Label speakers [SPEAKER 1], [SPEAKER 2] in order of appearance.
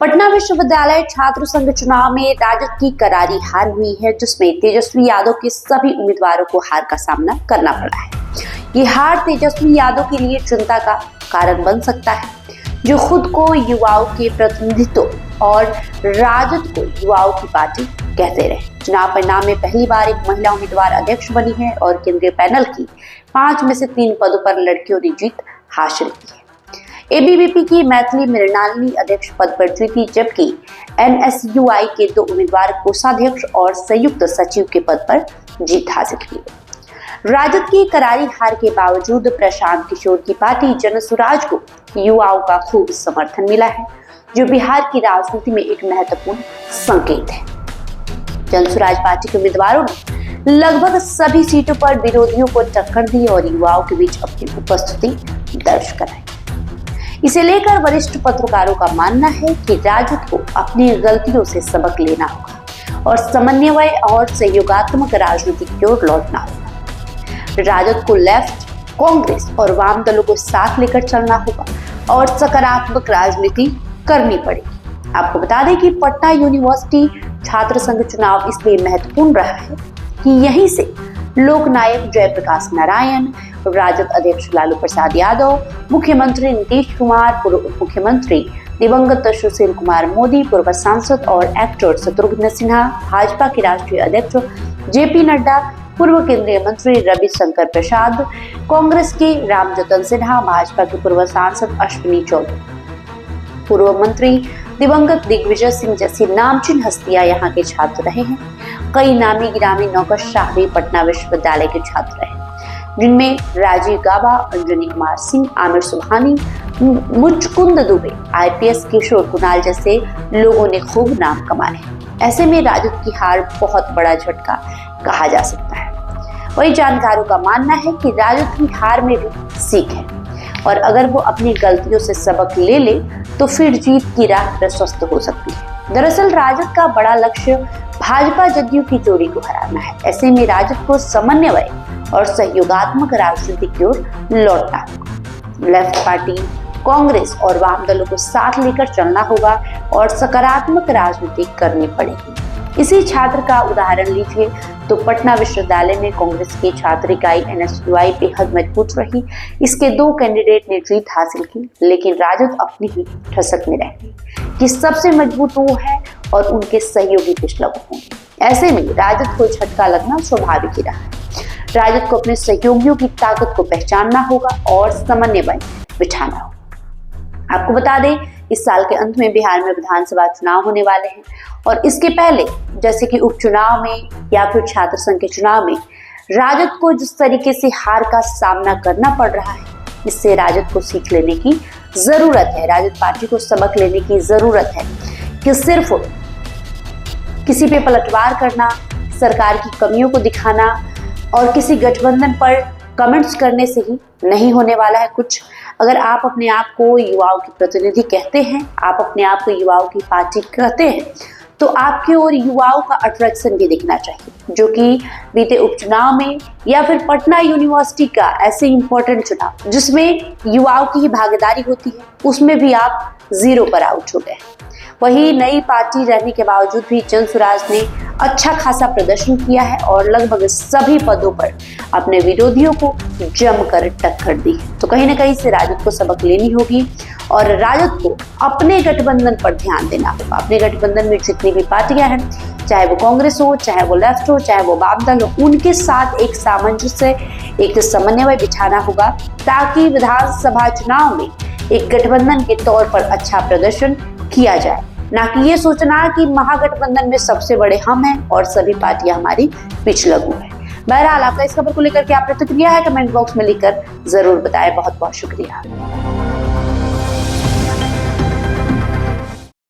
[SPEAKER 1] पटना विश्वविद्यालय छात्र संघ चुनाव में राजद की करारी हार हुई है, जिसमें तेजस्वी यादव के सभी उम्मीदवारों को हार का सामना करना पड़ा है। ये हार तेजस्वी यादव के लिए चिंता का कारण बन सकता है, जो खुद को युवाओं के प्रतिनिधित्व और राजद को युवाओं की पार्टी कहते रहे। चुनाव परिणाम में पहली बार एक महिला उम्मीदवार अध्यक्ष बनी है और केंद्रीय पैनल की 5 में से 3 पदों पर लड़कियों ने जीत हासिल की है। एबीवीपी की मैथिली मृणालिनी अध्यक्ष पद पर जीती, जबकि एनएसयूआई के 2 उम्मीदवार कोषाध्यक्ष और संयुक्त सचिव के पद पर जीत हासिल की। राजद की करारी हार के बावजूद प्रशांत किशोर की पार्टी जनसुराज को युवाओं का खूब समर्थन मिला है, जो बिहार की राजनीति में एक महत्वपूर्ण संकेत है। जनसुराज पार्टी के उम्मीदवारों ने लगभग सभी सीटों पर विरोधियों को टक्कर दी और युवाओं के बीच अपनी उपस्थिति दर्ज कराई। इसे लेकर वरिष्ठ पत्रकारों का मानना है कि राजद को अपनी गलतियों से सबक लेना होगा और समन्वय और सहयोगात्मक राजनीति की ओर लौटना होगा। राजद को लेफ्ट, कांग्रेस और वाम दलों को साथ लेकर चलना होगा और सकारात्मक राजनीति करनी पड़ेगी। आपको बता दें कि पटना यूनिवर्सिटी छात्र संघ चुनाव इसलिए महत्वपूर्ण रहा है कि यहीं से लोकनायक जयप्रकाश नारायण, राजद अध्यक्ष लालू प्रसाद यादव, मुख्यमंत्री नीतीश कुमार, पूर्व उप मुख्यमंत्री दिवंगत सुशील कुमार मोदी, पूर्व सांसद और एक्टर शत्रुघ्न सिन्हा, भाजपा के राष्ट्रीय अध्यक्ष जेपी नड्डा, पूर्व केंद्रीय मंत्री रविशंकर प्रसाद, कांग्रेस के रामजतन सिन्हा, भाजपा के पूर्व सांसद अश्विनी चौधरी, पूर्व मंत्री दिवंगत दिग्विजय सिंह जैसी नामचीन हस्तियां यहाँ के छात्र रहे हैं। कई नामी गिरामी नौकरशाह भी पटना विश्वविद्यालय के छात्र रहे, जिनमें राजीव गाबा, अंजनी कुमार सिंह, आमिर सुबहानी, मुचकुंद दुबे, आईपीएस किशोर कुणाल जैसे लोगों ने खूब नाम कमाए। ऐसे में राजद की हार बहुत बड़ा झटका कहा जा सकता है। वही जानकारों का मानना है कि राजद की हार में भी सीख है और अगर वो अपनी गलतियों से सबक ले तो फिर जीत की राह प्रशस्त हो सकती है। दरअसल राजद का बड़ा लक्ष्य भाजपा जदयू की जोड़ी को हराना है। ऐसे में राजद को समन्वय और सहयोगात्मक राजनीति की ओर लौटना होगा। लेफ्ट पार्टी, कांग्रेस और वाम दलों को साथ लेकर चलना होगा और सकारात्मक राजनीति करनी पड़ेगी। इसी छात्र का उदाहरण लीजिए तो पटना विश्वविद्यालय में कांग्रेस की छात्र इकाई एनएसयूआई बेहद मजबूत रही। इसके 2 कैंडिडेट ने जीत हासिल की, लेकिन राजद अपनी ही ठसक में रह गई कि सबसे मजबूत वो है और उनके सहयोगी कुछ लोग होंगे। ऐसे में राजद को झटका लगना स्वाभाविक ही रहा है। राजद को अपने सहयोगियों की ताकत को पहचानना होगा और समन्वय बिठाना होगा। आपको बता दें, इस साल के अंत में बिहार में विधानसभा चुनाव होने वाले हैं और इसके पहले जैसे कि उपचुनाव में या फिर छात्र संघ के चुनाव में राजद को जिस तरीके से हार का सामना करना पड़ रहा है, इससे राजद को सीख लेने की जरूरत है। राजद पार्टी को सबक लेने की जरूरत है कि सिर्फ किसी पे पलटवार करना, सरकार की कमियों को दिखाना और किसी गठबंधन पर कमेंट्स करने से ही नहीं होने वाला है कुछ। अगर आप अपने आप को युवाओं की प्रतिनिधि कहते हैं, आप अपने आप को युवाओं की पार्टी कहते हैं, तो आपकी ओर युवाओं का अट्रैक्शन भी दिखना चाहिए, जो कि बीते उपचुनाव में या फिर पटना यूनिवर्सिटी का ऐसे इंपॉर्टेंट चुनाव जिसमें युवाओं की ही भागीदारी होती है, उसमें भी आप 0 पर आउट हो गए। वही नई पार्टी रहने के बावजूद भी जनसुराज ने अच्छा खासा प्रदर्शन किया है और लगभग सभी पदों पर अपने विरोधियों को जमकर टक्कर दी। तो कहीं ना कहीं से राजद को सबक लेनी होगी और राजद को अपने गठबंधन पर ध्यान देना होगा। अपने गठबंधन में जितनी भी पार्टियां हैं, चाहे वो कांग्रेस हो, चाहे वो लेफ्ट हो, चाहे वो वाम दल हो, उनके साथ एक सामंजस्य, एक समन्वय बिठाना होगा ताकि विधानसभा चुनाव में एक गठबंधन के तौर पर अच्छा प्रदर्शन किया जाए, ना कि ये सोचना कि महागठबंधन में सबसे बड़े हम हैं और सभी पार्टियां हमारी पिछलगू है। बहरहाल आपका इस खबर को लेकर क्या प्रतिक्रिया है, कमेंट बॉक्स में लिखकर जरूर बताएं। बहुत बहुत शुक्रिया।